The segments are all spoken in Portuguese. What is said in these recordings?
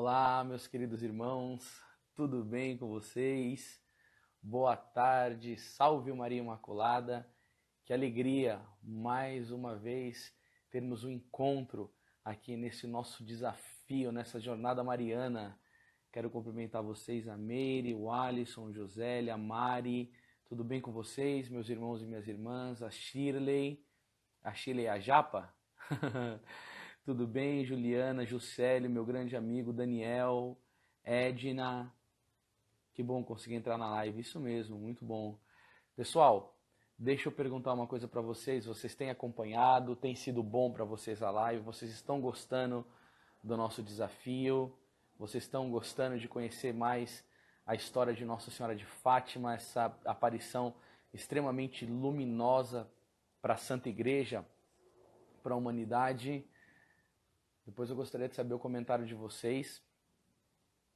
Olá, meus queridos irmãos, tudo bem com vocês? Boa tarde, salve Maria Imaculada. Que alegria, mais uma vez, termos um encontro aqui nesse nosso desafio, nessa jornada mariana. Quero cumprimentar vocês, a Meire, o Alisson, o Josélia, a Mari. Tudo bem com vocês, meus irmãos e minhas irmãs? A Shirley e a Japa? Tudo bem, Juliana, Juscelio, meu grande amigo Daniel, Edna. Que bom conseguir entrar na live, isso mesmo, muito bom. Pessoal, deixa eu perguntar uma coisa para vocês. Vocês têm acompanhado? Tem sido bom para vocês a live? Vocês estão gostando do nosso desafio? Vocês estão gostando de conhecer mais a história de Nossa Senhora de Fátima, essa aparição extremamente luminosa para a Santa Igreja, para a humanidade? Depois eu gostaria de saber o comentário de vocês.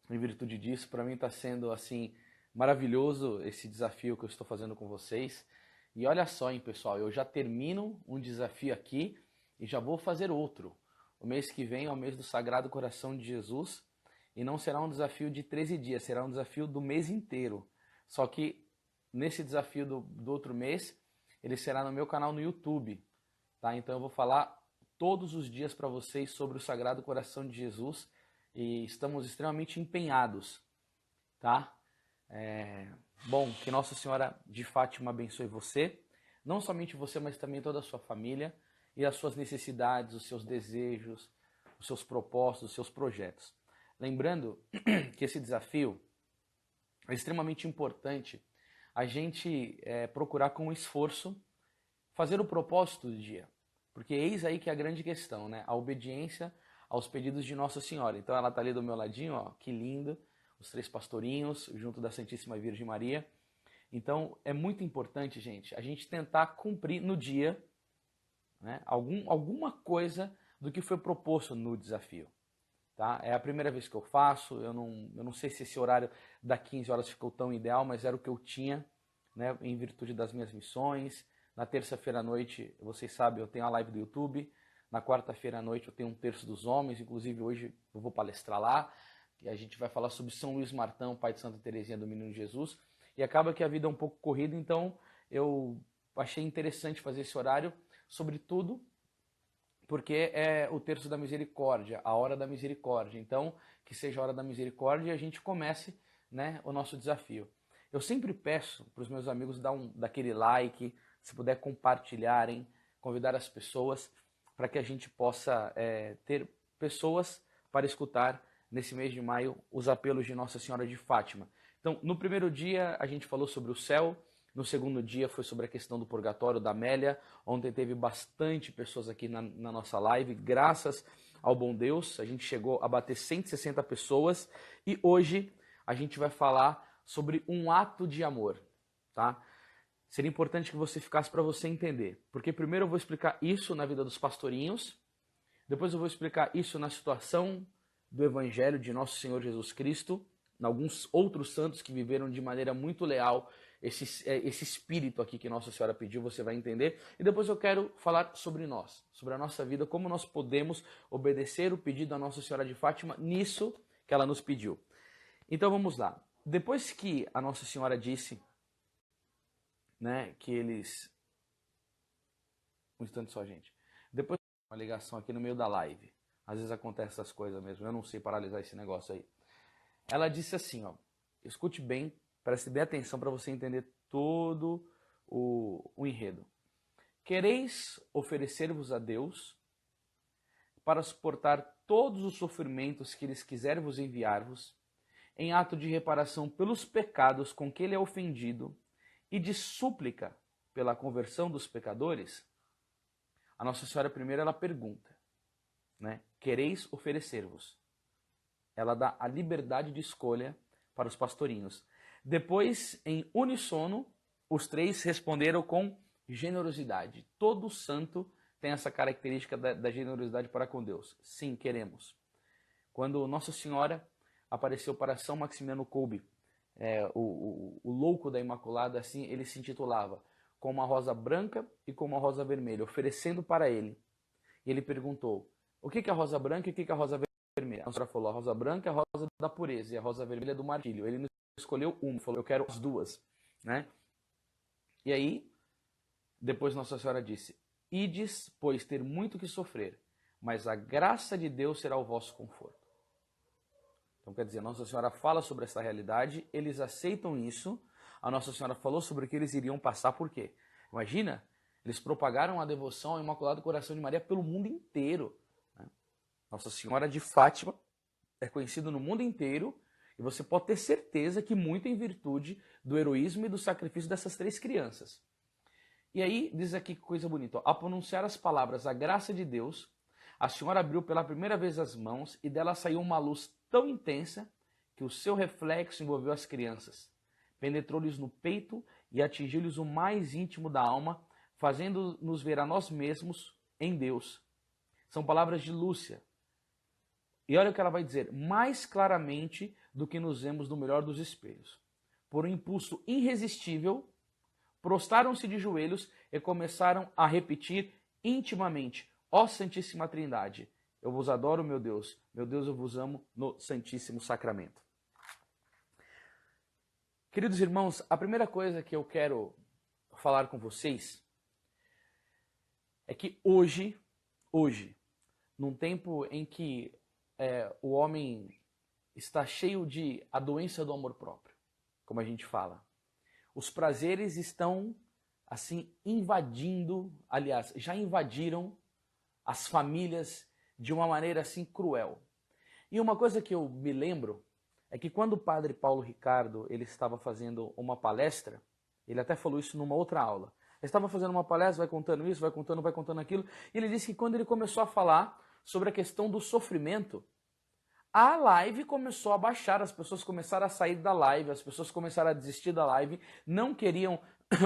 Em virtude disso, para mim está sendo assim maravilhoso esse desafio que eu estou fazendo com vocês. E olha só, hein, pessoal, eu já termino um desafio aqui e já vou fazer outro. O mês que vem é o mês do Sagrado Coração de Jesus e não será um desafio de 13 dias, será um desafio do mês inteiro. Só que nesse desafio do outro mês, ele será no meu canal no YouTube, tá? Então eu vou falar todos os dias para vocês sobre o Sagrado Coração de Jesus e estamos extremamente empenhados, tá? Bom, que Nossa Senhora de Fátima abençoe você, não somente você, mas também toda a sua família e as suas necessidades, os seus desejos, os seus propósitos, os seus projetos. Lembrando que esse desafio é extremamente importante a gente procurar com esforço fazer o propósito do dia. Porque eis aí que é a grande questão, né? A obediência aos pedidos de Nossa Senhora. Então ela está ali do meu ladinho, ó, que lindo, os três pastorinhos, junto da Santíssima Virgem Maria. Então é muito importante, gente, a gente tentar cumprir no dia, né, alguma coisa do que foi proposto no desafio. Tá? É a primeira vez que eu faço, eu não sei se esse horário das 15 horas ficou tão ideal, mas era o que eu tinha, né, em virtude das minhas missões. Na terça-feira à noite, vocês sabem, eu tenho a live do YouTube. Na quarta-feira à noite eu tenho um terço dos homens, inclusive hoje eu vou palestrar lá. E a gente vai falar sobre São Luís Martão, pai de Santa Teresinha do Menino Jesus. E acaba que a vida é um pouco corrida, então eu achei interessante fazer esse horário, sobretudo porque é o terço da misericórdia, a hora da misericórdia. Então, que seja a hora da misericórdia e a gente comece, né, o nosso desafio. Eu sempre peço para os meus amigos dar daquele like, se puder compartilharem, convidar as pessoas para que a gente possa ter pessoas para escutar nesse mês de maio os apelos de Nossa Senhora de Fátima. Então, no primeiro dia a gente falou sobre o céu, no segundo dia foi sobre a questão do purgatório da Amélia. Ontem teve bastante pessoas aqui na nossa live, graças ao bom Deus, a gente chegou a bater 160 pessoas e hoje a gente vai falar sobre um ato de amor, tá? Seria importante que você ficasse para você entender, porque primeiro eu vou explicar isso na vida dos pastorinhos, depois eu vou explicar isso na situação do Evangelho de Nosso Senhor Jesus Cristo, em alguns outros santos que viveram de maneira muito leal esse espírito aqui que Nossa Senhora pediu, você vai entender. E depois eu quero falar sobre nós, sobre a nossa vida, como nós podemos obedecer o pedido da Nossa Senhora de Fátima nisso que ela nos pediu. Então vamos lá. Depois que a Nossa Senhora disse, né, que eles... Um instante só, gente. Depois uma ligação aqui no meio da live. Às vezes acontece essas coisas mesmo. Eu não sei paralisar esse negócio aí. Ela disse assim, ó, escute bem, preste bem atenção para você entender todo o enredo. Quereis oferecer-vos a Deus para suportar todos os sofrimentos que eles quiser vos enviar-vos, em ato de reparação pelos pecados com que ele é ofendido e de súplica pela conversão dos pecadores? A Nossa Senhora primeiro ela pergunta, né? Quereis oferecer-vos? Ela dá a liberdade de escolha para os pastorinhos. Depois, em uníssono, os três responderam com generosidade. Todo santo tem essa característica da generosidade para com Deus. Sim, queremos. Quando Nossa Senhora apareceu para São Maximiano Kolbe, o louco da Imaculada, assim ele se intitulava, com uma rosa branca e com uma rosa vermelha, oferecendo para ele. E ele perguntou, o que é a rosa branca e o que é a rosa vermelha? A Senhora falou, a rosa branca é a rosa da pureza e a rosa vermelha é do martírio. Ele não escolheu uma, falou, eu quero as duas, né? E aí, depois Nossa Senhora disse, ides, pois, ter muito que sofrer, mas a graça de Deus será o vosso conforto. Então, quer dizer, Nossa Senhora fala sobre essa realidade, eles aceitam isso, a Nossa Senhora falou sobre o que eles iriam passar, por quê? Imagina, eles propagaram a devoção ao Imaculado Coração de Maria pelo mundo inteiro. Né? Nossa Senhora de Fátima é conhecida no mundo inteiro, e você pode ter certeza que muito em virtude do heroísmo e do sacrifício dessas 3 crianças. E aí, diz aqui que coisa bonita, ó, ao pronunciar as palavras, a graça de Deus, a Senhora abriu pela primeira vez as mãos e dela saiu uma luz tão intensa que o seu reflexo envolveu as crianças, penetrou-lhes no peito e atingiu-lhes o mais íntimo da alma, fazendo-nos ver a nós mesmos em Deus. São palavras de Lúcia. E olha o que ela vai dizer, mais claramente do que nos vemos no melhor dos espelhos. Por um impulso irresistível, prostraram-se de joelhos e começaram a repetir intimamente, ó Santíssima Trindade, eu vos adoro, meu Deus, eu vos amo no Santíssimo Sacramento. Queridos irmãos, a primeira coisa que eu quero falar com vocês é que hoje, num tempo em que o homem está cheio de a doença do amor próprio, como a gente fala, os prazeres estão assim invadindo, aliás, já invadiram as famílias de uma maneira assim cruel. E uma coisa que eu me lembro é que quando o padre Paulo Ricardo ele estava fazendo uma palestra, ele até falou isso numa outra aula. Ele estava fazendo uma palestra, vai contando isso, vai contando aquilo, e ele disse que quando ele começou a falar sobre a questão do sofrimento, a live começou a baixar, as pessoas começaram a sair da live, as pessoas começaram a desistir da live, não queriam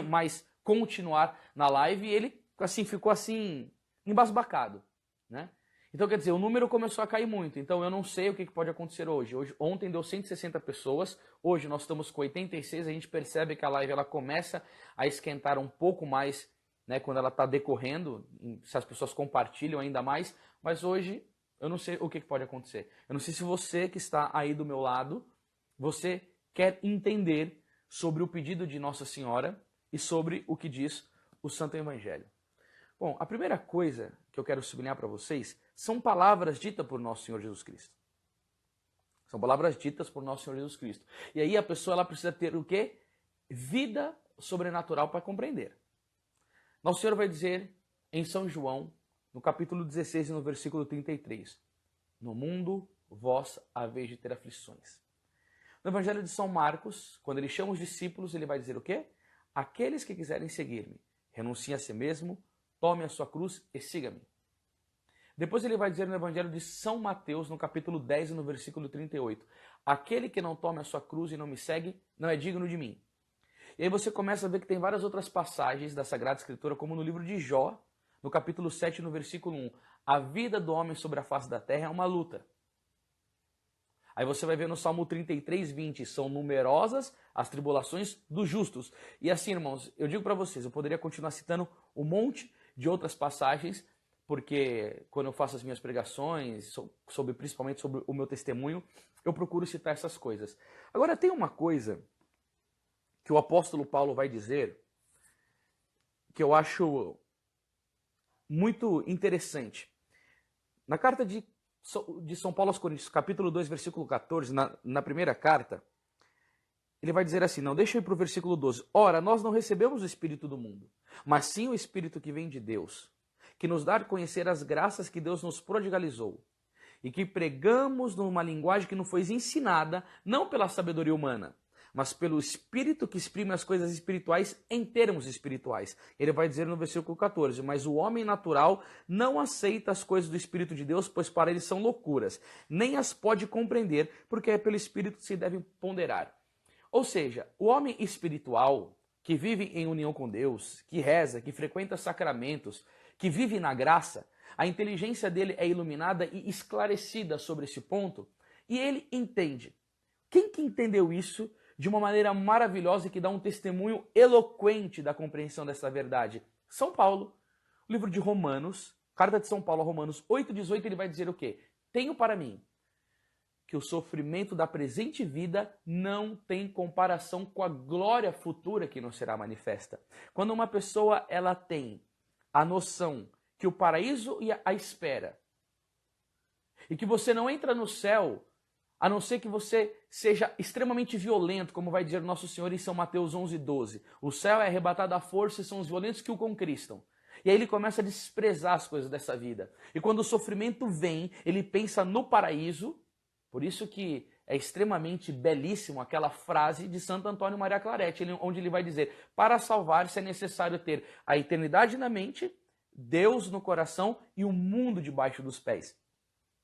mais continuar na live, e ele assim ficou assim embasbacado, né? Então, quer dizer, o número começou a cair muito. Então, eu não sei o que pode acontecer hoje. Ontem deu 160 pessoas, hoje nós estamos com 86, a gente percebe que a live ela começa a esquentar um pouco mais, né, quando ela está decorrendo, se as pessoas compartilham ainda mais, mas hoje eu não sei o que pode acontecer. Eu não sei se você que está aí do meu lado, você quer entender sobre o pedido de Nossa Senhora e sobre o que diz o Santo Evangelho. Bom, a primeira coisa que eu quero sublinhar para vocês são palavras ditas por Nosso Senhor Jesus Cristo. São palavras ditas por Nosso Senhor Jesus Cristo. E aí a pessoa ela precisa ter o quê? Vida sobrenatural para compreender. Nosso Senhor vai dizer em São João, no capítulo 16 e no versículo 33, no mundo vós haveis de ter aflições. No Evangelho de São Marcos, quando ele chama os discípulos, ele vai dizer o quê? Aqueles que quiserem seguir-me, renunciem a si mesmo, tome a sua cruz e siga-me. Depois ele vai dizer no Evangelho de São Mateus, no capítulo 10 e no versículo 38, aquele que não tome a sua cruz e não me segue, não é digno de mim. E aí você começa a ver que tem várias outras passagens da Sagrada Escritura, como no livro de Jó, no capítulo 7, no versículo 1, a vida do homem sobre a face da terra é uma luta. Aí você vai ver no Salmo 33, 20, são numerosas as tribulações dos justos. E assim, irmãos, eu digo para vocês, eu poderia continuar citando um monte de outras passagens, porque quando eu faço as minhas pregações, principalmente sobre o meu testemunho, eu procuro citar essas coisas. Agora, tem uma coisa que o apóstolo Paulo vai dizer, que eu acho muito interessante. Na carta de São Paulo aos Coríntios, capítulo 2, versículo 14, na primeira carta, ele vai dizer assim, não, deixa eu ir para o versículo 12. Ora, nós não recebemos o Espírito do mundo, mas sim o Espírito que vem de Deus, que nos dá a conhecer as graças que Deus nos prodigalizou, e que pregamos numa linguagem que não foi ensinada, não pela sabedoria humana, mas pelo Espírito que exprime as coisas espirituais em termos espirituais. Ele vai dizer no versículo 14, mas o homem natural não aceita as coisas do Espírito de Deus, pois para ele são loucuras, nem as pode compreender, porque é pelo Espírito que se deve ponderar. Ou seja, o homem espiritual, que vive em união com Deus, que reza, que frequenta sacramentos, que vive na graça, a inteligência dele é iluminada e esclarecida sobre esse ponto, e ele entende. Quem que entendeu isso de uma maneira maravilhosa e que dá um testemunho eloquente da compreensão dessa verdade? São Paulo, o livro de Romanos, carta de São Paulo a Romanos 8,18, ele vai dizer o quê? Tenho para mim que o sofrimento da presente vida não tem comparação com a glória futura que nos será manifesta. Quando uma pessoa ela tem a noção que o paraíso a espera e que você não entra no céu a não ser que você seja extremamente violento, como vai dizer nosso Senhor em São Mateus 11:12. O céu é arrebatado à força e são os violentos que o conquistam. E aí ele começa a desprezar as coisas dessa vida. E quando o sofrimento vem, ele pensa no paraíso. Por isso que é extremamente belíssimo aquela frase de Santo Antônio Maria Claret, onde ele vai dizer: para salvar-se é necessário ter a eternidade na mente, Deus no coração e o mundo debaixo dos pés.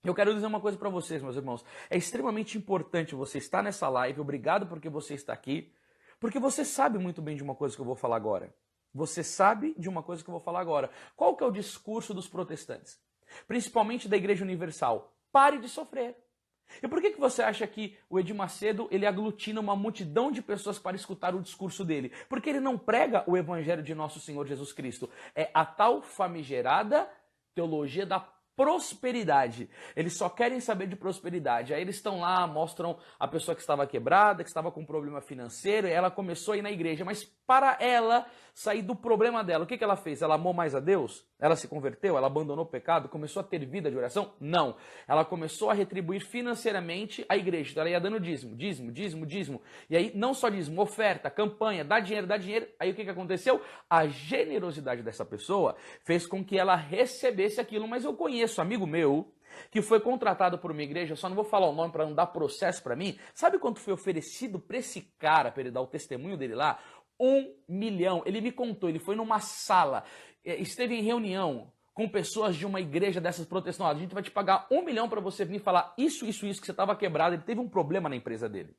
Eu quero dizer uma coisa para vocês, meus irmãos. É extremamente importante você estar nessa live. Obrigado porque você está aqui. Porque você sabe muito bem de uma coisa que eu vou falar agora. Você sabe de uma coisa que eu vou falar agora. Qual que é o discurso dos protestantes? Principalmente da Igreja Universal. Pare de sofrer. E por que você acha que o Edir Macedo ele aglutina uma multidão de pessoas para escutar o discurso dele? Porque ele não prega o Evangelho de nosso Senhor Jesus Cristo. É a tal famigerada teologia da prosperidade. Eles só querem saber de prosperidade. Aí eles estão lá, mostram a pessoa que estava quebrada, que estava com um problema financeiro, e ela começou a ir na igreja. Mas para ela sair do problema dela, o que ela fez? Ela amou mais a Deus? Ela se converteu? Ela abandonou o pecado? Começou a ter vida de oração? Não. Ela começou a retribuir financeiramente a igreja. Então ela ia dando dízimo, dízimo, dízimo, dízimo. E aí não só dízimo, oferta, campanha, dá dinheiro, dá dinheiro. Aí o que aconteceu? A generosidade dessa pessoa fez com que ela recebesse aquilo. Mas eu conheço amigo meu que foi contratado por uma igreja, só não vou falar o nome para não dar processo para mim. Sabe quanto foi oferecido para esse cara, para ele dar o testemunho dele lá? 1 milhão. Ele me contou, ele foi numa sala, esteve em reunião com pessoas de uma igreja dessas protestantes. A gente vai te pagar 1 milhão para você vir falar isso, que você estava quebrado. Ele teve um problema na empresa dele.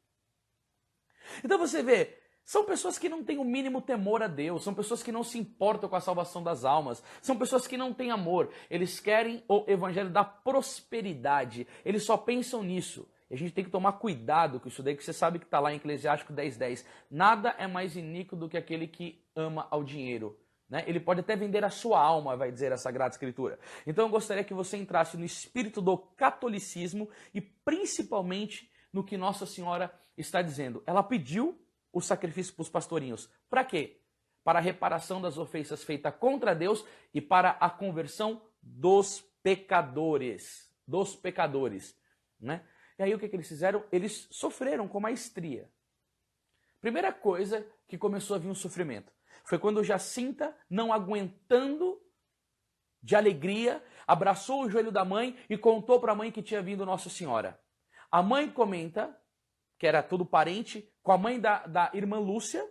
Então você vê, são pessoas que não têm o mínimo temor a Deus, são pessoas que não se importam com a salvação das almas, são pessoas que não têm amor. Eles querem o evangelho da prosperidade, eles só pensam nisso. E a gente tem que tomar cuidado com isso daí, que você sabe que está lá em Eclesiástico 10:10. Nada é mais iníquo do que aquele que ama ao dinheiro. Né? Ele pode até vender a sua alma, vai dizer a Sagrada Escritura. Então eu gostaria que você entrasse no espírito do catolicismo e principalmente no que Nossa Senhora está dizendo. Ela pediu o sacrifício para os pastorinhos. Para quê? Para a reparação das ofensas feitas contra Deus e para a conversão dos pecadores. Dos pecadores. Né? E aí o que eles fizeram? Eles sofreram com maestria. Primeira coisa que começou a vir um sofrimento foi quando Jacinta, não aguentando de alegria, abraçou o joelho da mãe e contou para a mãe que tinha vindo Nossa Senhora. A mãe comenta, que era tudo parente, com a mãe da irmã Lúcia,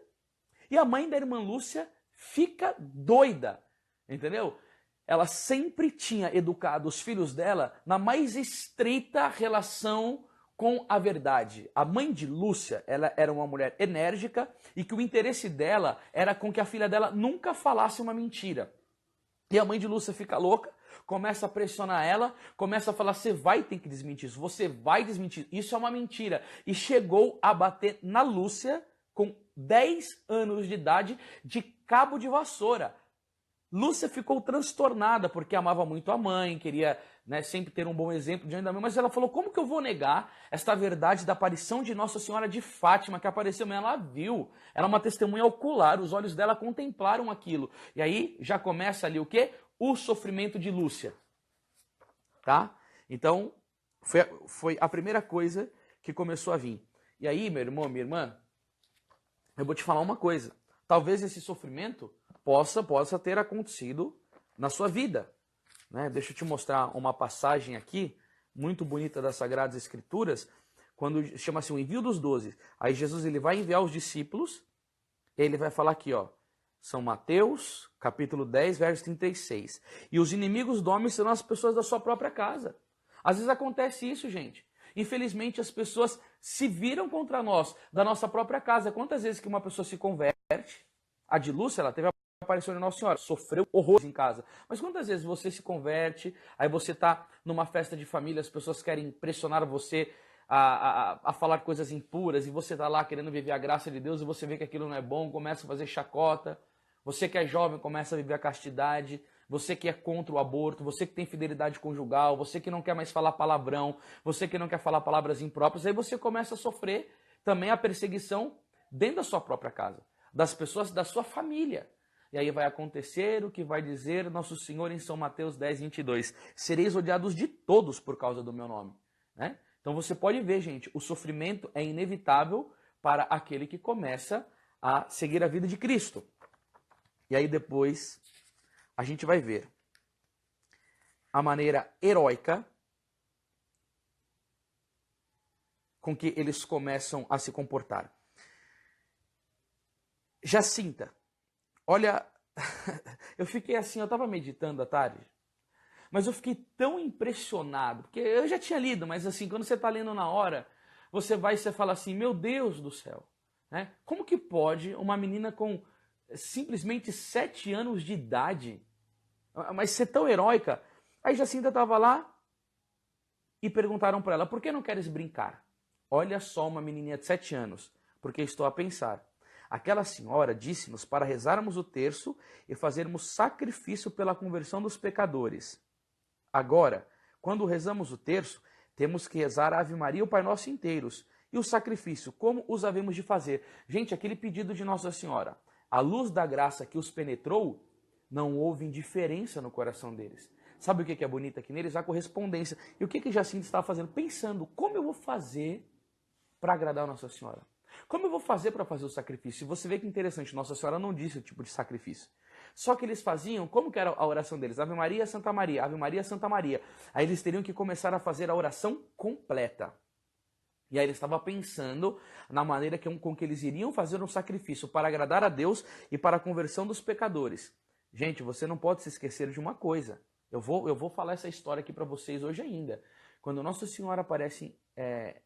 e a mãe da irmã Lúcia fica doida, entendeu? Ela sempre tinha educado os filhos dela na mais estreita relação com a verdade. A mãe de Lúcia, ela era uma mulher enérgica e que o interesse dela era com que a filha dela nunca falasse uma mentira. E a mãe de Lúcia fica louca, começa a pressionar ela, começa a falar: você vai ter que desmentir isso, você vai desmentir, isso é uma mentira. E chegou a bater na Lúcia com 10 anos de idade de cabo de vassoura. Lúcia ficou transtornada porque amava muito a mãe, queria sempre ter um bom exemplo diante da mãe, mas ela falou: como que eu vou negar esta verdade da aparição de Nossa Senhora de Fátima, que apareceu, mas ela viu, era uma testemunha ocular, os olhos dela contemplaram aquilo. E aí já começa ali o quê? O sofrimento de Lúcia. Tá? Então, foi a primeira coisa que começou a vir. E aí, meu irmão, minha irmã, eu vou te falar uma coisa. Talvez esse sofrimento possa ter acontecido na sua vida. Né? Deixa eu te mostrar uma passagem aqui, muito bonita das Sagradas Escrituras, quando chama-se o envio dos 12. Aí Jesus ele vai enviar os discípulos, e ele vai falar aqui, ó, São Mateus, capítulo 10, verso 36. E os inimigos do homem serão as pessoas da sua própria casa. Às vezes acontece isso, gente. Infelizmente as pessoas se viram contra nós, da nossa própria casa. Quantas vezes que uma pessoa se converte? A de Lúcia, ela teve a aparição de Nossa Senhora, sofreu horrores em casa. Mas quantas vezes você se converte, aí você está numa festa de família, as pessoas querem pressionar você a falar coisas impuras, e você está lá querendo viver a graça de Deus, e você vê que aquilo não é bom, começa a fazer chacota. Você que é jovem começa a viver a castidade. você que é contra o aborto, você que tem fidelidade conjugal, você que não quer mais falar palavrão, você que não quer falar palavras impróprias, aí você começa a sofrer também a perseguição dentro da sua própria casa, das pessoas da sua família. E aí vai acontecer o que vai dizer nosso Senhor em São Mateus 10, 22. Sereis odiados de todos por causa do meu nome. Né? Então você pode ver, gente, o sofrimento é inevitável para aquele que começa a seguir a vida de Cristo. E aí depois a gente vai ver a maneira heróica com que eles começam a se comportar. Jacinta, olha, eu fiquei assim, eu estava meditando à tarde, mas eu fiquei tão impressionado, porque eu já tinha lido, mas assim, quando você está lendo na hora, você vai e você fala assim, meu Deus do céu, né? Como que pode uma menina com simplesmente 7 anos de idade, mas ser tão heróica? Aí Jacinta estava lá e perguntaram para ela, por que não queres brincar? Olha só uma menininha de 7 anos, porque estou a pensar. Aquela senhora disse-nos para rezarmos o terço e fazermos sacrifício pela conversão dos pecadores. Agora, quando rezamos o terço, temos que rezar a Ave Maria e o Pai Nosso inteiros. E o sacrifício, como os havemos de fazer? Gente, aquele pedido de Nossa Senhora, a luz da graça que os penetrou, não houve indiferença no coração deles. Sabe o que é bonito aqui neles? A correspondência. E o que Jacinta estava fazendo? Pensando, como eu vou fazer para agradar a Nossa Senhora? Como eu vou fazer para fazer o sacrifício? E você vê que interessante, Nossa Senhora não disse o tipo de sacrifício. Só que eles faziam, como que era a oração deles? Ave Maria, Santa Maria, Ave Maria, Santa Maria. Aí eles teriam que começar a fazer a oração completa. E aí ele estava pensando na maneira com que eles iriam fazer um sacrifício para agradar a Deus e para a conversão dos pecadores. Gente, você não pode se esquecer de uma coisa. Eu vou falar essa história aqui para vocês hoje ainda. Quando Nossa Senhora aparece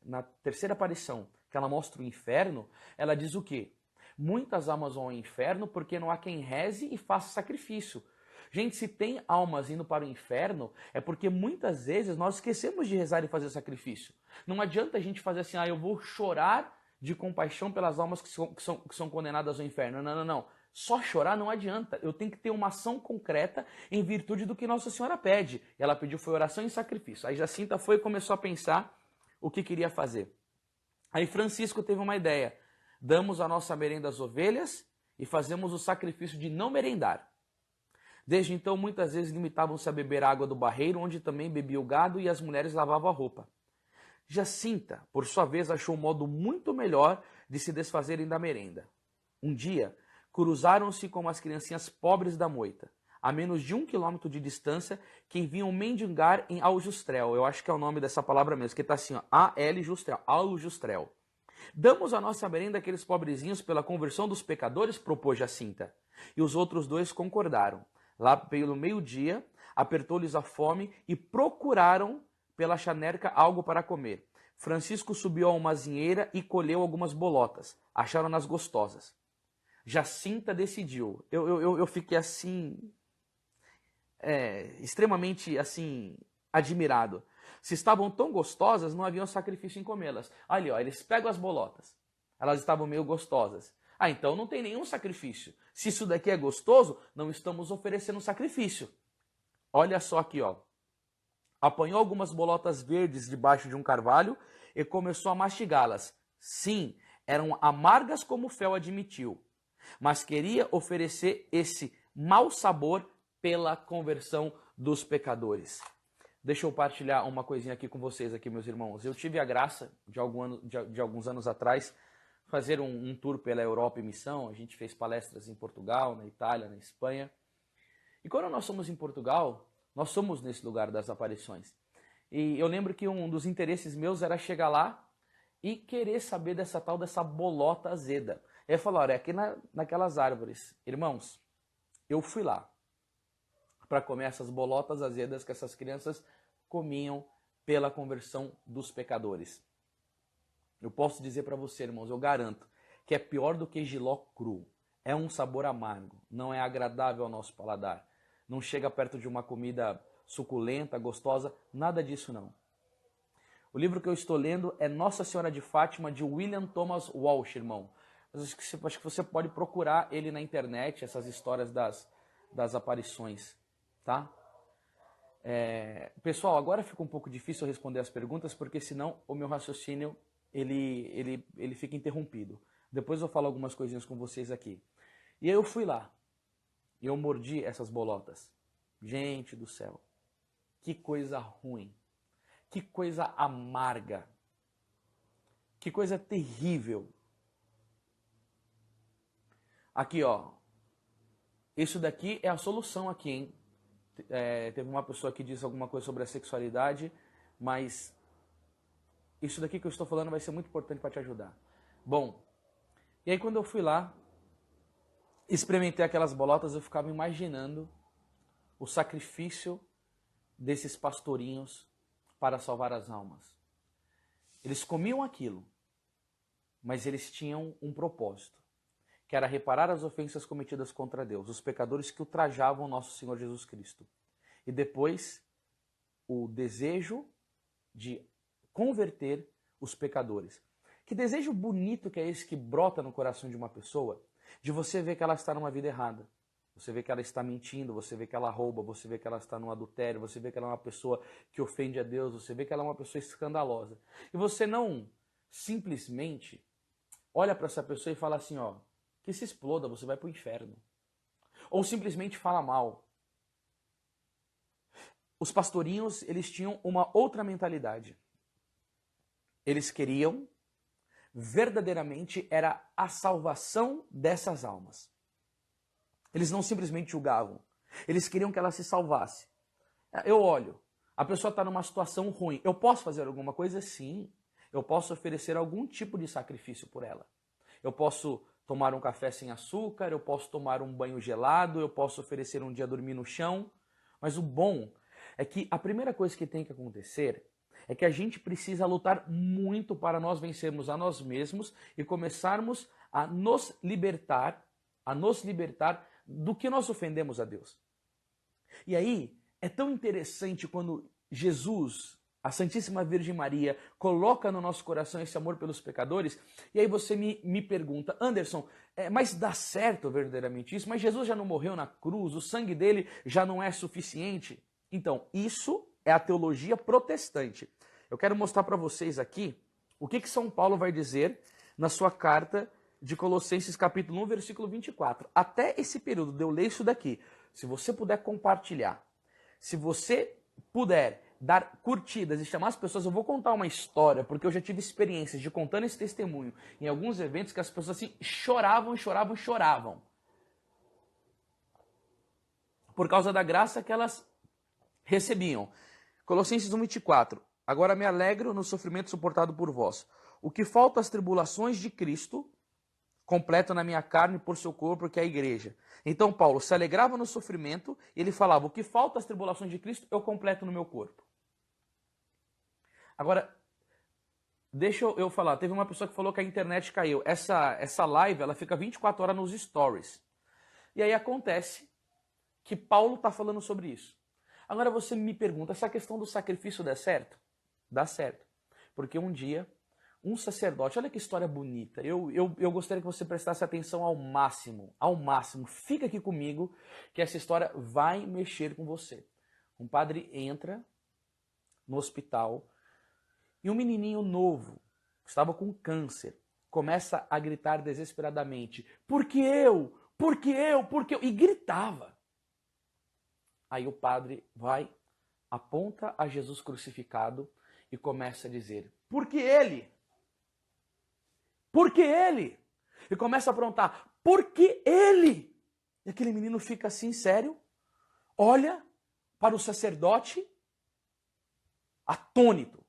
na terceira aparição, que ela mostra o inferno, ela diz o quê? Muitas almas vão ao inferno porque não há quem reze e faça sacrifício. Gente, se tem almas indo para o inferno, é porque muitas vezes nós esquecemos de rezar e fazer sacrifício. Não adianta a gente fazer assim, eu vou chorar de compaixão pelas almas que são condenadas ao inferno. Não, não, não. Só chorar não adianta. Eu tenho que ter uma ação concreta em virtude do que Nossa Senhora pede. E ela pediu foi oração e sacrifício. Aí Jacinta foi e começou a pensar o que queria fazer. Aí Francisco teve uma ideia. Damos a nossa merenda às ovelhas e fazemos o sacrifício de não merendar. Desde então, muitas vezes limitavam-se a beber água do barreiro, onde também bebia o gado e as mulheres lavavam a roupa. Jacinta, por sua vez, achou um modo muito melhor de se desfazerem da merenda. Um dia, cruzaram-se com as criancinhas pobres da moita, a menos de 1 quilômetro de distância, que vinham mendigar em Aljustrel. Eu acho que é o nome dessa palavra mesmo, que está assim, ó, A-L Justrel, Aljustrel. Damos a nossa merenda àqueles pobrezinhos pela conversão dos pecadores, propôs Jacinta. E os outros dois concordaram. Lá pelo meio-dia, apertou-lhes a fome e procuraram pela chanerca algo para comer. Francisco subiu a uma azinheira e colheu algumas bolotas. Acharam-nas gostosas. Jacinta decidiu. Eu fiquei assim, extremamente assim, admirado. Se estavam tão gostosas, não havia sacrifício em comê-las. Ali, ó, eles pegam as bolotas. Elas estavam meio gostosas. Então não tem nenhum sacrifício. Se isso daqui é gostoso, não estamos oferecendo sacrifício. Olha só aqui, ó. Apanhou algumas bolotas verdes debaixo de um carvalho e começou a mastigá-las. Sim, eram amargas como o fel admitiu, mas queria oferecer esse mau sabor pela conversão dos pecadores. Deixa eu partilhar uma coisinha aqui com vocês, aqui, meus irmãos. Eu tive a graça, de alguns anos atrás, fazer um tour pela Europa em missão. A gente fez palestras em Portugal, na Itália, na Espanha. E quando nós somos em Portugal, nós somos nesse lugar das aparições. E eu lembro que um dos interesses meus era chegar lá e querer saber dessa bolota azeda. Eu ia falar, olha, aqui naquelas árvores. Irmãos, eu fui lá para comer essas bolotas azedas que essas crianças comiam pela conversão dos pecadores. Eu posso dizer para você, irmãos, eu garanto que é pior do que jiló cru. É um sabor amargo, não é agradável ao nosso paladar. Não chega perto de uma comida suculenta, gostosa, nada disso não. O livro que eu estou lendo é Nossa Senhora de Fátima, de William Thomas Walsh, irmão. Acho que você pode procurar ele na internet, essas histórias das aparições. tá? Pessoal, agora fica um pouco difícil eu responder as perguntas, porque senão o meu raciocínio ele fica interrompido. Depois eu falo algumas coisinhas com vocês aqui. E aí eu fui lá, e eu mordi essas bolotas. Gente do céu, que coisa ruim, que coisa amarga, que coisa terrível. Aqui, ó, isso daqui é a solução aqui, hein? Teve uma pessoa que disse alguma coisa sobre a sexualidade, mas isso daqui que eu estou falando vai ser muito importante para te ajudar. Bom, e aí quando eu fui lá, experimentei aquelas bolotas, eu ficava imaginando o sacrifício desses pastorinhos para salvar as almas. Eles comiam aquilo, mas eles tinham um propósito, que era reparar as ofensas cometidas contra Deus, os pecadores que ultrajavam nosso Senhor Jesus Cristo. E depois, o desejo de converter os pecadores. Que desejo bonito que é esse que brota no coração de uma pessoa, de você ver que ela está numa vida errada. Você vê que ela está mentindo, você vê que ela rouba, você vê que ela está no adultério, você vê que ela é uma pessoa que ofende a Deus, você vê que ela é uma pessoa escandalosa. E você não simplesmente olha para essa pessoa e fala assim, ó, que se exploda, você vai para o inferno. Ou simplesmente fala mal. Os pastorinhos, eles tinham uma outra mentalidade. Eles queriam, verdadeiramente, era a salvação dessas almas. Eles não simplesmente julgavam. Eles queriam que ela se salvasse. Eu olho, a pessoa está numa situação ruim. Eu posso fazer alguma coisa? Sim. Eu posso oferecer algum tipo de sacrifício por ela. Eu posso tomar um café sem açúcar, eu posso tomar um banho gelado, eu posso oferecer um dia dormir no chão. Mas o bom é que a primeira coisa que tem que acontecer é que a gente precisa lutar muito para nós vencermos a nós mesmos e começarmos a nos libertar do que nós ofendemos a Deus. E aí, é tão interessante quando Jesus, a Santíssima Virgem Maria, coloca no nosso coração esse amor pelos pecadores, e aí você me pergunta, Anderson, mas dá certo verdadeiramente isso? Mas Jesus já não morreu na cruz, o sangue dele já não é suficiente? Então, isso é a teologia protestante. Eu quero mostrar para vocês aqui o que São Paulo vai dizer na sua carta de Colossenses capítulo 1, versículo 24. Até esse período de eu ler isso daqui, se você puder compartilhar, se você puder dar curtidas e chamar as pessoas, eu vou contar uma história, porque eu já tive experiências de contando esse testemunho em alguns eventos que as pessoas assim choravam, choravam. Por causa da graça que elas recebiam. Colossenses 1, 24. Agora me alegro no sofrimento suportado por vós. O que falta às tribulações de Cristo, completo na minha carne por seu corpo, que é a igreja. Então Paulo se alegrava no sofrimento e ele falava, o que falta às tribulações de Cristo, eu completo no meu corpo. Agora, deixa eu falar, teve uma pessoa que falou que a internet caiu. Essa live, ela fica 24 horas nos stories. E aí acontece que Paulo está falando sobre isso. Agora você me pergunta, essa questão do sacrifício dá certo? Dá certo. Porque um dia, um sacerdote, olha que história bonita, eu gostaria que você prestasse atenção ao máximo, fica aqui comigo, que essa história vai mexer com você. Um padre entra no hospital e um menininho novo, que estava com câncer, começa a gritar desesperadamente, por que eu? Por que eu? Por que eu? E gritava. Aí o padre vai, aponta a Jesus crucificado e começa a dizer, por que ele? Por que ele? E começa a aprontar, por que ele? E aquele menino fica assim, sério, olha para o sacerdote, atônito.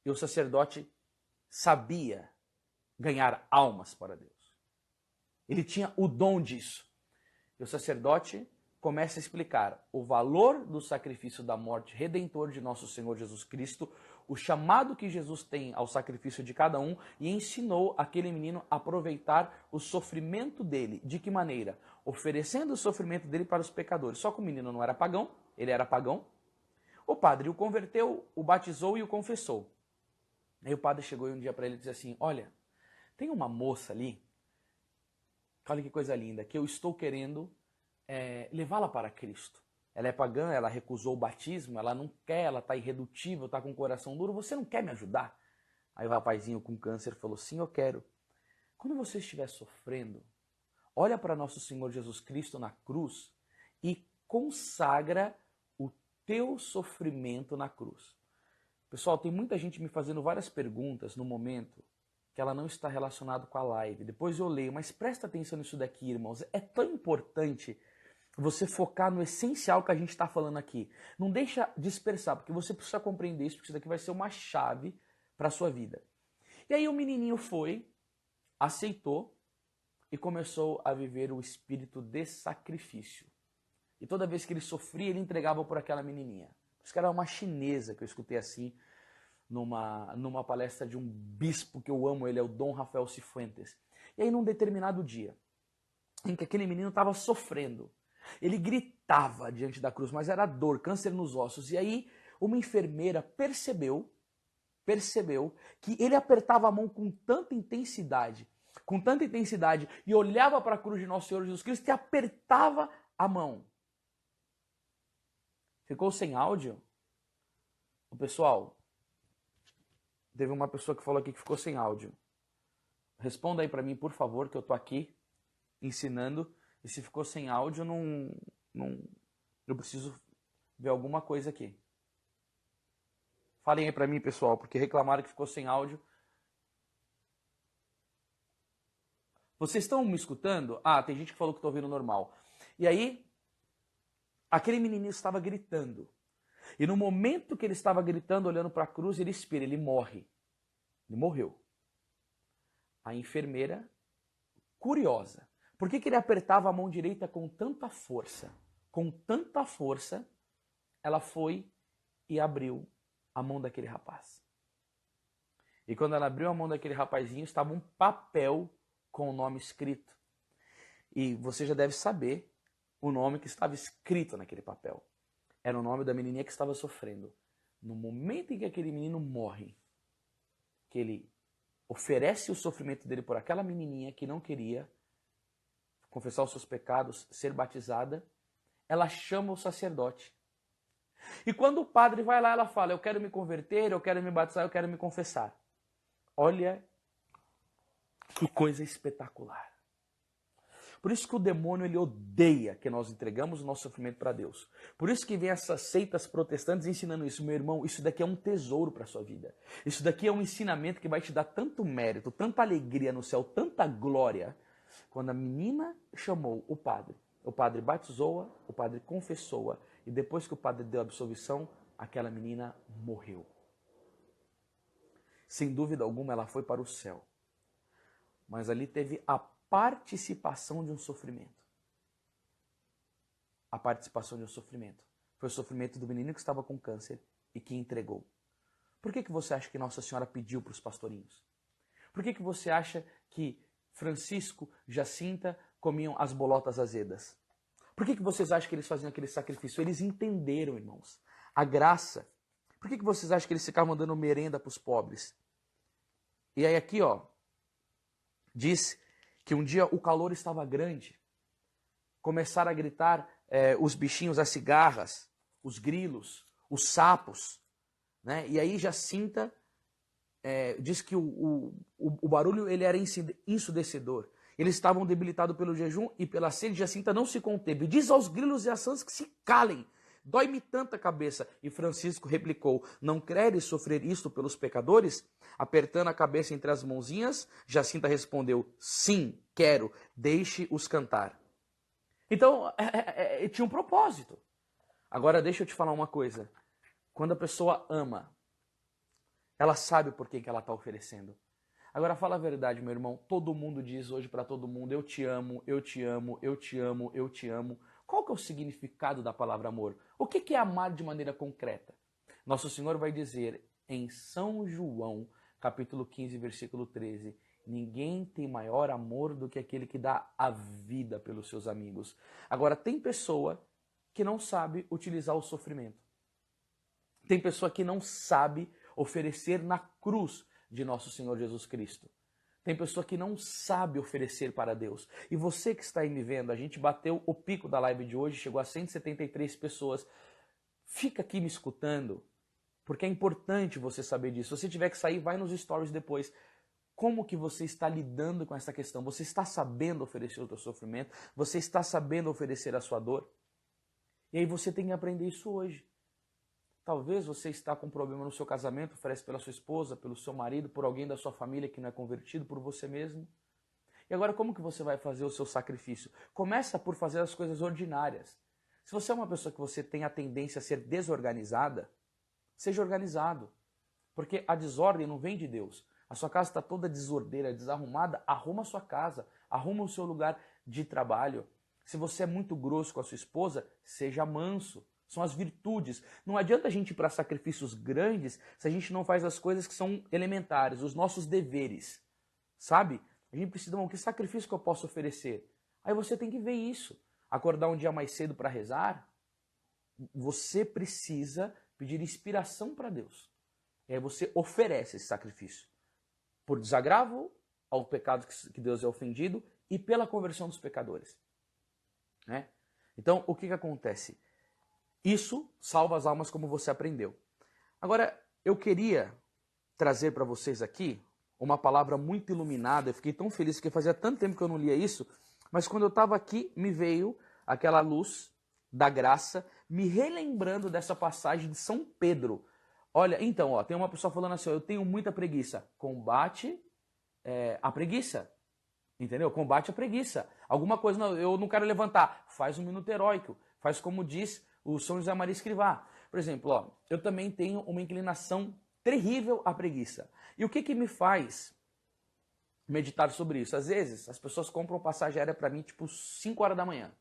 E o sacerdote sabia ganhar almas para Deus. Ele tinha o dom disso. E o sacerdote começa a explicar o valor do sacrifício da morte redentor de nosso Senhor Jesus Cristo, o chamado que Jesus tem ao sacrifício de cada um, e ensinou aquele menino a aproveitar o sofrimento dele. De que maneira? Oferecendo o sofrimento dele para os pecadores. Só que o menino não era pagão, ele era pagão. O padre o converteu, o batizou e o confessou. Aí o padre chegou um dia para ele e disse assim, olha, tem uma moça ali, olha que coisa linda, que eu estou querendo levá-la para Cristo. ela é pagã, ela recusou o batismo, ela não quer, ela está irredutível, está com o coração duro, você não quer me ajudar? Aí o rapazinho com câncer falou, sim, eu quero. Quando você estiver sofrendo, olha para nosso Senhor Jesus Cristo na cruz e consagra o teu sofrimento na cruz. Pessoal, tem muita gente me fazendo várias perguntas no momento que ela não está relacionada com a live. Depois eu leio, mas presta atenção nisso daqui, irmãos. É tão importante você focar no essencial que a gente está falando aqui. Não deixa dispersar, porque você precisa compreender isso, porque isso daqui vai ser uma chave para a sua vida. E aí o menininho foi, aceitou e começou a viver o espírito de sacrifício. E toda vez que ele sofria, ele entregava por aquela menininha. Isso que era uma chinesa que eu escutei assim, numa palestra de um bispo que eu amo, ele é o Dom Rafael Cifuentes. E aí num determinado dia, em que aquele menino estava sofrendo, ele gritava diante da cruz, mas era dor, câncer nos ossos. E aí uma enfermeira percebeu que ele apertava a mão com tanta intensidade, e olhava para a cruz de Nosso Senhor Jesus Cristo e apertava a mão. Ficou sem áudio? O pessoal, teve uma pessoa que falou aqui que ficou sem áudio. Responda aí para mim, por favor, que eu tô aqui ensinando. E se ficou sem áudio, eu preciso ver alguma coisa aqui. Falem aí para mim, pessoal, porque reclamaram que ficou sem áudio. Vocês estão me escutando? Ah, tem gente que falou que está ouvindo normal. E aí, aquele menininho estava gritando. E no momento que ele estava gritando, olhando para a cruz, ele expira, ele morre. Ele morreu. A enfermeira, curiosa. Por que ele apertava a mão direita com tanta força? Com tanta força, ela foi e abriu a mão daquele rapaz. E quando ela abriu a mão daquele rapazinho, estava um papel com o nome escrito. E você já deve saber o nome que estava escrito naquele papel. Era o nome da menininha que estava sofrendo. No momento em que aquele menino morre, que ele oferece o sofrimento dele por aquela menininha que não queria confessar os seus pecados, ser batizada, ela chama o sacerdote. E quando o padre vai lá, ela fala, eu quero me converter, eu quero me batizar, eu quero me confessar. Olha que coisa espetacular. Por isso que o demônio ele odeia que nós entregamos o nosso sofrimento para Deus. Por isso que vem essas seitas protestantes ensinando isso. Meu irmão, isso daqui é um tesouro para a sua vida. Isso daqui é um ensinamento que vai te dar tanto mérito, tanta alegria no céu, tanta glória. Quando a menina chamou o padre batizou-a, o padre confessou-a. E depois que o padre deu a absolvição, aquela menina morreu. Sem dúvida alguma, ela foi para o céu. Mas ali teve a participação de um sofrimento. A participação de um sofrimento. Foi o sofrimento do menino que estava com câncer e que entregou. Por que você acha que Nossa Senhora pediu para os pastorinhos? Por que você acha que Francisco, Jacinta comiam as bolotas azedas? Por que vocês acham que eles faziam aquele sacrifício? Eles entenderam, irmãos, a graça. Por que vocês acham que eles ficavam dando merenda para os pobres? E aí aqui, ó, diz que um dia o calor estava grande. Começaram a gritar os bichinhos, as cigarras, os grilos, os sapos. Né? E aí Jacinta diz que o barulho ele era ensurdecedor. Eles estavam debilitados pelo jejum e pela sede. Jacinta não se conteve. Diz aos grilos e às sãs que se calem. Dói-me tanta cabeça. E Francisco replicou, não queres sofrer isto pelos pecadores? Apertando a cabeça entre as mãozinhas, Jacinta respondeu, sim, quero, deixe-os cantar. Então, tinha um propósito. Agora, deixa eu te falar uma coisa. Quando a pessoa ama, ela sabe por que ela está oferecendo. Agora, fala a verdade, meu irmão. Todo mundo diz hoje para todo mundo, eu te amo, eu te amo, eu te amo, eu te amo. Qual que é o significado da palavra amor? O que é amar de maneira concreta? Nosso Senhor vai dizer em São João, capítulo 15, versículo 13, ninguém tem maior amor do que aquele que dá a vida pelos seus amigos. Agora, tem pessoa que não sabe utilizar o sofrimento. Tem pessoa que não sabe oferecer na cruz de nosso Senhor Jesus Cristo. Tem pessoa que não sabe oferecer para Deus. E você que está aí me vendo, a gente bateu o pico da live de hoje, chegou a 173 pessoas. Fica aqui me escutando, porque é importante você saber disso. Se você tiver que sair, vai nos stories depois. Como que você está lidando com essa questão? Você está sabendo oferecer o seu sofrimento? Você está sabendo oferecer a sua dor? E aí você tem que aprender isso hoje. Talvez você está com um problema no seu casamento, oferece pela sua esposa, pelo seu marido, por alguém da sua família que não é convertido, por você mesmo. E agora como que você vai fazer o seu sacrifício? Começa por fazer as coisas ordinárias. Se você é uma pessoa que você tem a tendência a ser desorganizada, seja organizado. Porque a desordem não vem de Deus. A sua casa está toda desordeira, desarrumada, arruma a sua casa, arruma o seu lugar de trabalho. Se você é muito grosso com a sua esposa, seja manso. São as virtudes. Não adianta a gente ir para sacrifícios grandes se a gente não faz as coisas que são elementares, os nossos deveres. Sabe? A gente precisa, que sacrifício que eu posso oferecer? Aí você tem que ver isso. Acordar um dia mais cedo para rezar, você precisa pedir inspiração para Deus. E aí você oferece esse sacrifício. Por desagravo ao pecado que Deus é ofendido e pela conversão dos pecadores. Né? Então, o que acontece? Isso salva as almas como você aprendeu. Agora, eu queria trazer para vocês aqui uma palavra muito iluminada. Eu fiquei tão feliz porque fazia tanto tempo que eu não lia isso, mas quando eu estava aqui, me veio aquela luz da graça, me relembrando dessa passagem de São Pedro. Olha, então, tem uma pessoa falando assim, eu tenho muita preguiça. Combate a preguiça. Entendeu? Combate a preguiça. Alguma coisa, não, eu não quero levantar. Faz um minuto heróico. Faz como diz o São José Maria Escrivá. Por exemplo, eu também tenho uma inclinação terrível à preguiça. E o que me faz meditar sobre isso? Às vezes, as pessoas compram passagem aérea para mim, tipo, 5 horas da manhã.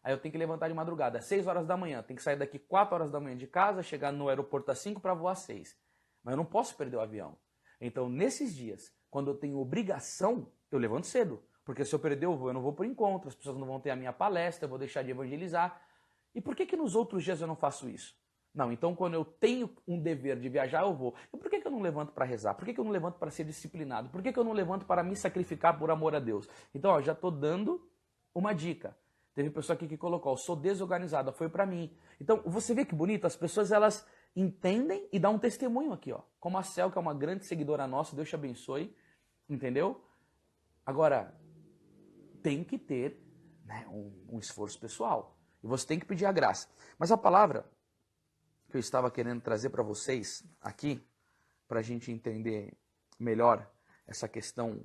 Aí eu tenho que levantar de madrugada, 6 horas da manhã. Tenho que sair daqui 4 horas da manhã de casa, chegar no aeroporto às 5 para voar às 6. Mas eu não posso perder o avião. Então, nesses dias, quando eu tenho obrigação, eu levanto cedo. Porque se eu perder o voo, eu não vou por encontro, as pessoas não vão ter a minha palestra, eu vou deixar de evangelizar. E por que nos outros dias eu não faço isso? Não, então quando eu tenho um dever de viajar, eu vou. E por que eu não levanto para rezar? Por que eu não levanto para ser disciplinado? Por que eu não levanto para me sacrificar por amor a Deus? Então, já estou dando uma dica. Teve pessoa aqui que colocou, sou desorganizada, foi para mim. Então, você vê que bonito, as pessoas elas entendem e dão um testemunho aqui, ó. Como a Cel, que é uma grande seguidora nossa, Deus te abençoe, entendeu? Agora, tem que ter, né, um esforço pessoal. E você tem que pedir a graça. Mas a palavra que eu estava querendo trazer para vocês aqui, para a gente entender melhor essa questão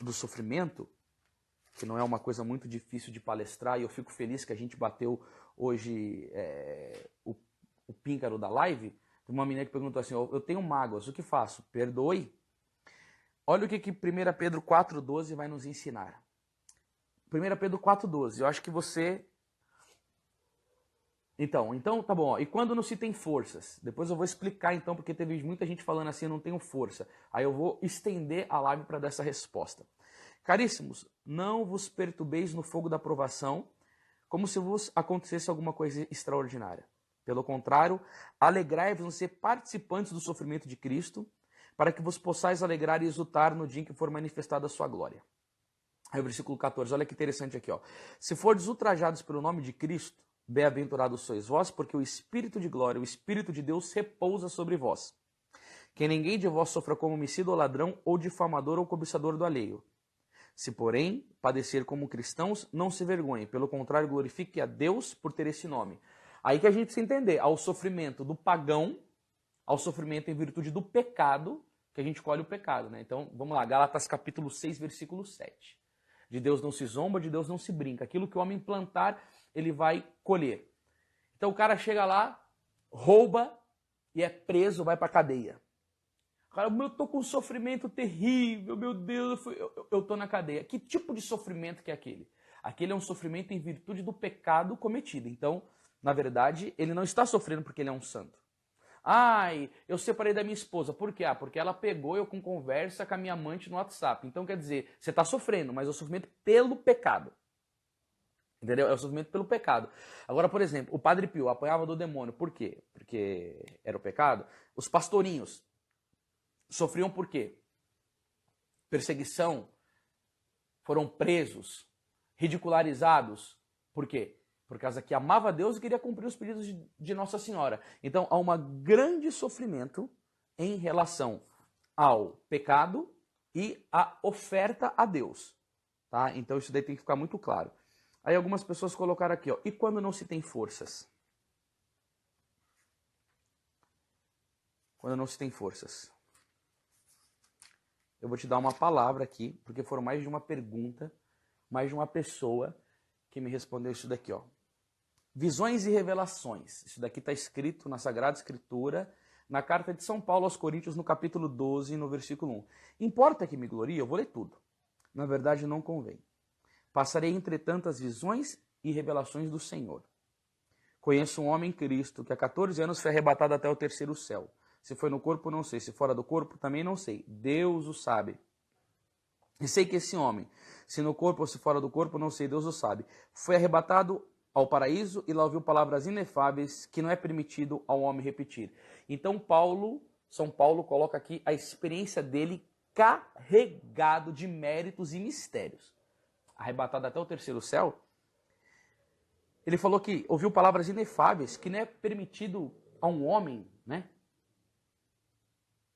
do sofrimento, que não é uma coisa muito difícil de palestrar, e eu fico feliz que a gente bateu hoje o píncaro da live. Tem uma menina que perguntou assim, eu tenho mágoas, o que faço? Perdoe. Olha o que 1 Pedro 4,12 vai nos ensinar. 1 Pedro 4,12, eu acho que você... Então, tá bom. Ó. E quando não se tem forças? Depois eu vou explicar então, porque teve muita gente falando assim, eu não tenho força. Aí eu vou estender a live para dar essa resposta. Caríssimos, não vos perturbeis no fogo da provação, como se vos acontecesse alguma coisa extraordinária. Pelo contrário, alegrai-vos em ser participantes do sofrimento de Cristo, para que vos possais alegrar e exultar no dia em que for manifestada a sua glória. Aí o versículo 14, olha que interessante aqui. Ó. Se fordes ultrajados pelo nome de Cristo, bem-aventurados sois vós, porque o Espírito de glória, o Espírito de Deus repousa sobre vós. Que ninguém de vós sofra como homicida ou ladrão, ou difamador ou cobiçador do alheio. Se, porém, padecer como cristãos, não se vergonhem. Pelo contrário, glorifique a Deus por ter esse nome. Aí que a gente precisa entender, ao sofrimento do pagão, ao sofrimento em virtude do pecado, que a gente colhe o pecado. Né? Então, vamos lá, Gálatas capítulo 6, versículo 7. De Deus não se zomba, de Deus não se brinca. Aquilo que o homem plantar, ele vai colher. Então o cara chega lá, rouba e é preso, vai para a cadeia. Cara, eu tô com um sofrimento terrível, meu Deus, eu tô na cadeia. Que tipo de sofrimento que é aquele? Aquele é um sofrimento em virtude do pecado cometido. Então, na verdade, ele não está sofrendo porque ele é um santo. Ai, eu separei da minha esposa. Por quê? Porque ela pegou eu com conversa com a minha amante no WhatsApp. Então, quer dizer, você está sofrendo, mas é o sofrimento pelo pecado. Entendeu? É o sofrimento pelo pecado. Agora, por exemplo, o Padre Pio apanhava do demônio. Por quê? Porque era o pecado. Os pastorinhos sofriam por quê? perseguição, foram presos, ridicularizados. Por quê? Por causa que amava a Deus e queria cumprir os pedidos de Nossa Senhora. Então há um grande sofrimento em relação ao pecado e à oferta a Deus. Tá? Então isso daí tem que ficar muito claro. Aí algumas pessoas colocaram aqui, ó, e quando não se tem forças? Quando não se tem forças. Eu vou te dar uma palavra aqui, porque foram mais de uma pergunta, mais de uma pessoa que me respondeu isso daqui, ó. Visões e revelações. Isso daqui está escrito na Sagrada Escritura, na carta de São Paulo aos Coríntios, no capítulo 12, no versículo 1. Importa que me glorie? Eu vou ler tudo. Na verdade, não convém. Passarei entre tantas visões e revelações do Senhor. Conheço um homem em Cristo que há 14 anos foi arrebatado até o terceiro céu. Se foi no corpo, não sei. Se fora do corpo, também não sei. Deus o sabe. E sei que esse homem, se no corpo ou se fora do corpo, não sei, Deus o sabe, foi arrebatado ao paraíso e lá ouviu palavras inefáveis que não é permitido ao homem repetir. Então São Paulo coloca aqui a experiência dele carregado de méritos e mistérios. Arrebatado até o terceiro céu, ele falou que ouviu palavras inefáveis que não é permitido a um homem, né?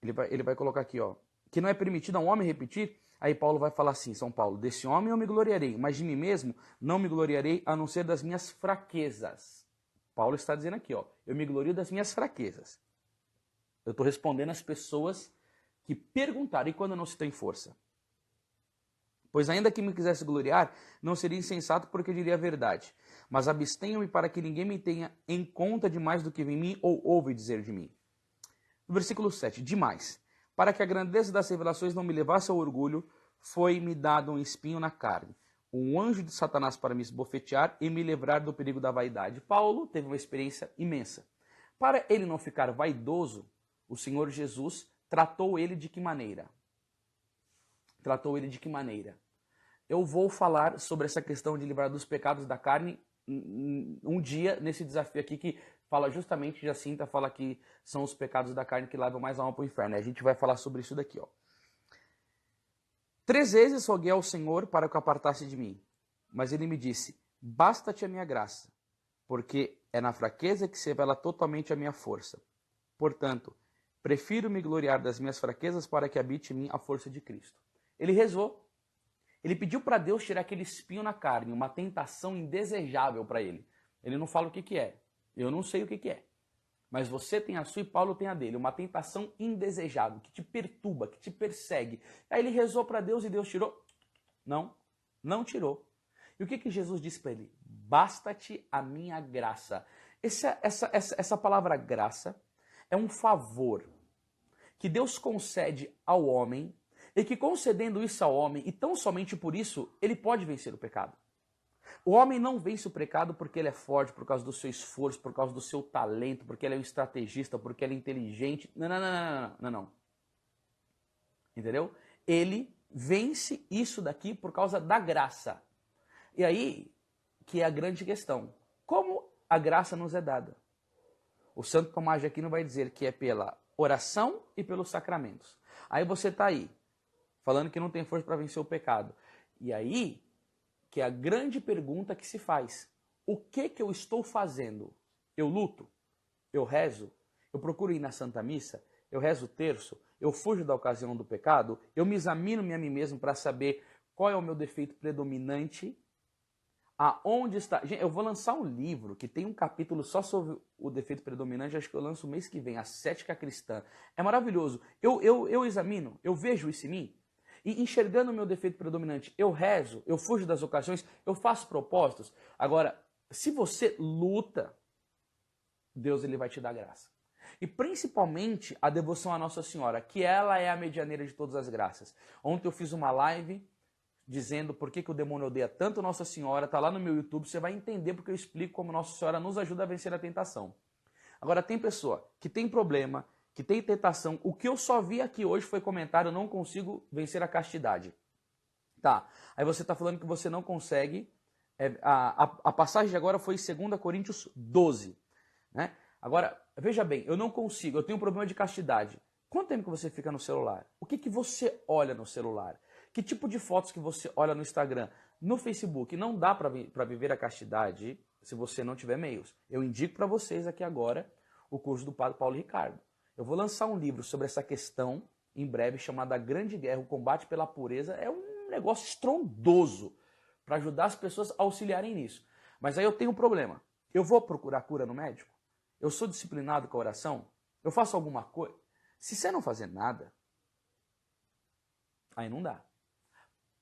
Ele vai colocar aqui, ó, que não é permitido a um homem repetir. Aí Paulo vai falar assim, São Paulo, desse homem eu me gloriarei, mas de mim mesmo não me gloriarei a não ser das minhas fraquezas. Paulo está dizendo aqui, ó, eu me glorio das minhas fraquezas. Eu estou respondendo às pessoas que perguntaram, e quando não se tem força? Pois ainda que me quisesse gloriar, não seria insensato porque eu diria a verdade. Mas abstenho-me para que ninguém me tenha em conta de mais do que em mim ou ouve dizer de mim. No versículo 7, demais. Para que a grandeza das revelações não me levasse ao orgulho, foi-me dado um espinho na carne, um anjo de Satanás para me esbofetear e me livrar do perigo da vaidade. Paulo teve uma experiência imensa. Para ele não ficar vaidoso, o Senhor Jesus tratou ele de que maneira? Tratou ele de que maneira? Eu vou falar sobre essa questão de livrar dos pecados da carne um dia nesse desafio aqui que fala justamente, Jacinta fala que são os pecados da carne que levam mais alma para o inferno. A gente vai falar sobre isso daqui, ó. 3 vezes roguei ao Senhor para que o apartasse de mim, mas ele me disse, basta-te a minha graça, porque é na fraqueza que se revela totalmente a minha força. Portanto, prefiro me gloriar das minhas fraquezas para que habite em mim a força de Cristo. Ele rezou. Ele pediu para Deus tirar aquele espinho na carne, uma tentação indesejável para ele. Ele não fala o que é. Eu não sei o que é. Mas você tem a sua e Paulo tem a dele. Uma tentação indesejável, que te perturba, que te persegue. Aí ele rezou para Deus e Deus tirou? Não, não tirou. E o que Jesus disse para ele? Basta-te a minha graça. Essa palavra graça é um favor que Deus concede ao homem e que concedendo isso ao homem, e tão somente por isso, ele pode vencer o pecado. O homem não vence o pecado porque ele é forte, por causa do seu esforço, por causa do seu talento, porque ele é um estrategista, porque ele é inteligente. Não. Entendeu? Ele vence isso daqui por causa da graça. E aí que é a grande questão. Como a graça nos é dada? O Santo Tomás de Aquino vai dizer que é pela oração e pelos sacramentos. Aí você está aí, falando que não tem força para vencer o pecado. E aí que é a grande pergunta que se faz. O que eu estou fazendo? Eu luto? Eu rezo? Eu procuro ir na Santa Missa? Eu rezo o terço? Eu fujo da ocasião do pecado? Eu me examino a mim mesmo para saber qual é o meu defeito predominante? Aonde está... Gente, eu vou lançar um livro que tem um capítulo só sobre o defeito predominante, acho que eu lanço o mês que vem, a Cética Cristã. É maravilhoso. Eu examino, eu vejo isso em mim. E enxergando o meu defeito predominante, eu rezo, eu fujo das ocasiões, eu faço propósitos. Agora, se você luta, Deus ele vai te dar graça. E principalmente a devoção à Nossa Senhora, que ela é a medianeira de todas as graças. Ontem eu fiz uma live dizendo por que o demônio odeia tanto Nossa Senhora, tá lá no meu YouTube, você vai entender porque eu explico como Nossa Senhora nos ajuda a vencer a tentação. Agora tem pessoa que tem problema, que tem tentação, o que eu só vi aqui hoje foi comentário, eu não consigo vencer a castidade. Tá, aí você está falando que você não consegue, a passagem de agora foi 2 Coríntios 12, né? Agora, veja bem, eu não consigo, eu tenho um problema de castidade. Quanto tempo que você fica no celular? O que você olha no celular? Que tipo de fotos que você olha no Instagram? No Facebook? Não dá para viver a castidade se você não tiver meios. Eu indico para vocês aqui agora o curso do Padre Paulo Ricardo. Eu vou lançar um livro sobre essa questão em breve, chamado A Grande Guerra, o Combate pela Pureza. É um negócio estrondoso para ajudar as pessoas a auxiliarem nisso. Mas aí eu tenho um problema. Eu vou procurar cura no médico? Eu sou disciplinado com a oração? Eu faço alguma coisa? Se você não fazer nada, aí não dá.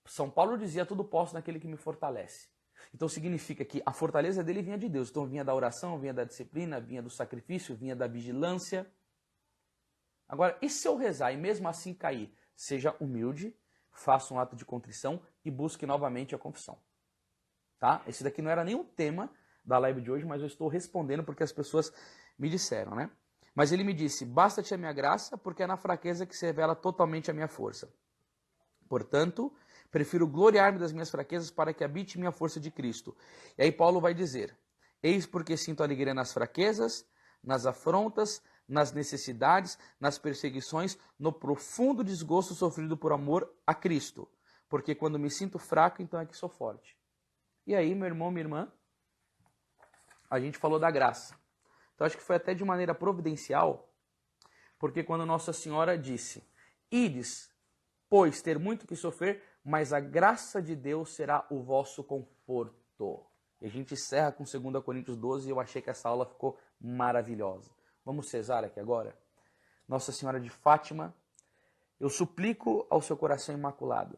São Paulo dizia, tudo posso naquele que me fortalece. Então significa que a fortaleza dele vinha de Deus. Então vinha da oração, vinha da disciplina, vinha do sacrifício, vinha da vigilância. Agora, e se eu rezar e mesmo assim cair? Seja humilde, faça um ato de contrição e busque novamente a confissão. Tá? Esse daqui não era nem o tema da live de hoje, mas eu estou respondendo porque as pessoas me disseram, né? Mas ele me disse, basta-te a minha graça, porque é na fraqueza que se revela totalmente a minha força. Portanto, prefiro gloriar-me das minhas fraquezas para que habite minha força de Cristo. E aí Paulo vai dizer, eis porque sinto alegria nas fraquezas, nas afrontas, nas necessidades, nas perseguições, no profundo desgosto sofrido por amor a Cristo. Porque quando me sinto fraco, então é que sou forte. E aí, meu irmão, minha irmã, a gente falou da graça. Então acho que foi até de maneira providencial, porque quando Nossa Senhora disse, ides, pois, ter muito que sofrer, mas a graça de Deus será o vosso conforto. E a gente encerra com 2 Coríntios 12 e eu achei que essa aula ficou maravilhosa. Vamos cesar aqui agora? Nossa Senhora de Fátima, eu suplico ao seu coração imaculado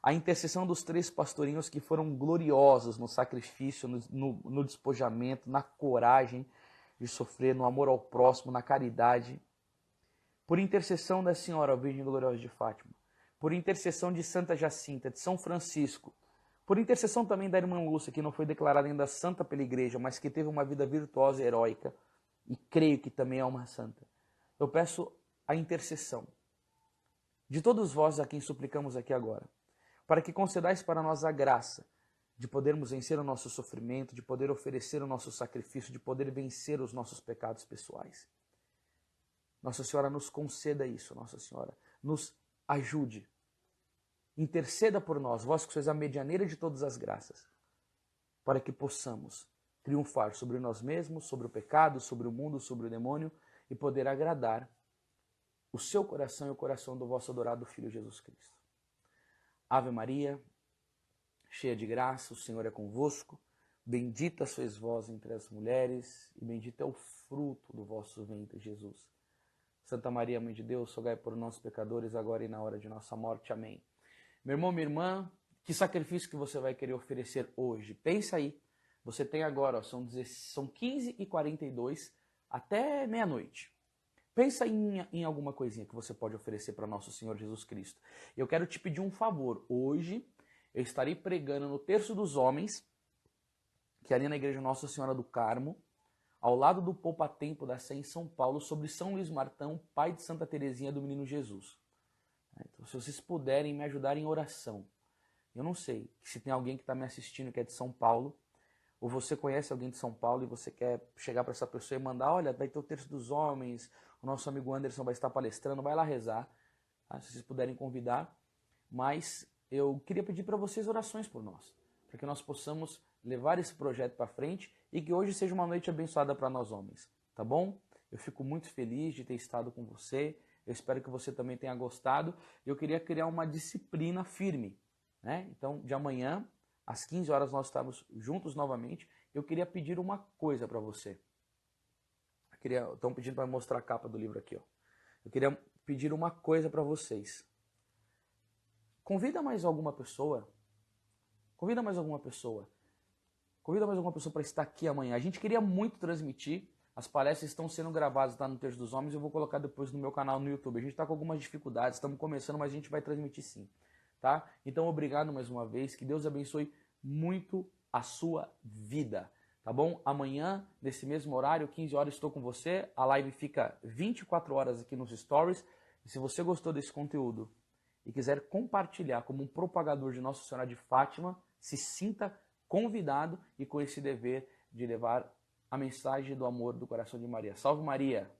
a intercessão dos 3 pastorinhos que foram gloriosos no sacrifício, no despojamento, na coragem de sofrer, no amor ao próximo, na caridade. Por intercessão da Senhora Virgem Gloriosa de Fátima, por intercessão de Santa Jacinta, de São Francisco, por intercessão também da irmã Lúcia, que não foi declarada ainda santa pela igreja, mas que teve uma vida virtuosa e heróica, e creio que também é uma santa. Eu peço a intercessão de todos vós a quem suplicamos aqui agora, para que concedais para nós a graça de podermos vencer o nosso sofrimento, de poder oferecer o nosso sacrifício, de poder vencer os nossos pecados pessoais. Nossa Senhora nos conceda isso, Nossa Senhora, nos ajude. Interceda por nós, vós que sois a medianeira de todas as graças, para que possamos triunfar sobre nós mesmos, sobre o pecado, sobre o mundo, sobre o demônio e poder agradar o seu coração e o coração do vosso adorado Filho Jesus Cristo. Ave Maria, cheia de graça, o Senhor é convosco. Bendita sois vós entre as mulheres e bendito é o fruto do vosso ventre, Jesus. Santa Maria, Mãe de Deus, rogai por nós pecadores, agora e na hora de nossa morte. Amém. Meu irmão, minha irmã, que sacrifício que você vai querer oferecer hoje? Pensa aí. Você tem agora, ó, são 15h42 até meia-noite. Pensa em alguma coisinha que você pode oferecer para nosso Senhor Jesus Cristo. Eu quero te pedir um favor. Hoje eu estarei pregando no Terço dos Homens, que é ali na Igreja Nossa Senhora do Carmo, ao lado do Poupa Tempo da Sé em São Paulo, sobre São Luís Martão, pai de Santa Teresinha do Menino Jesus. Então, se vocês puderem me ajudar em oração. Eu não sei se tem alguém que está me assistindo que é de São Paulo, ou você conhece alguém de São Paulo e você quer chegar para essa pessoa e mandar, olha, vai ter o Terço dos Homens, o nosso amigo Anderson vai estar palestrando, vai lá rezar, tá? Se vocês puderem convidar. Mas eu queria pedir para vocês orações por nós, para que nós possamos levar esse projeto para frente e que hoje seja uma noite abençoada para nós homens, tá bom? Eu fico muito feliz de ter estado com você, eu espero que você também tenha gostado. Eu queria criar uma disciplina firme, né? Então, de amanhã, às 15 horas, nós estamos juntos novamente. Eu queria pedir uma coisa para você. Estão pedindo para mostrar a capa do livro aqui, ó. Eu queria pedir uma coisa para vocês. Convida mais alguma pessoa. Convida mais alguma pessoa. Convida mais alguma pessoa para estar aqui amanhã. A gente queria muito transmitir. As palestras estão sendo gravadas lá no Terço dos Homens. Eu vou colocar depois no meu canal no YouTube. A gente está com algumas dificuldades. Estamos começando, mas a gente vai transmitir sim. Tá? Então, obrigado mais uma vez. Que Deus abençoe muito a sua vida. Tá bom? Amanhã, nesse mesmo horário, 15 horas, estou com você. A live fica 24 horas aqui nos stories. E se você gostou desse conteúdo e quiser compartilhar como um propagador de Nossa Senhora de Fátima, se sinta convidado e com esse dever de levar a mensagem do amor do coração de Maria. Salve Maria!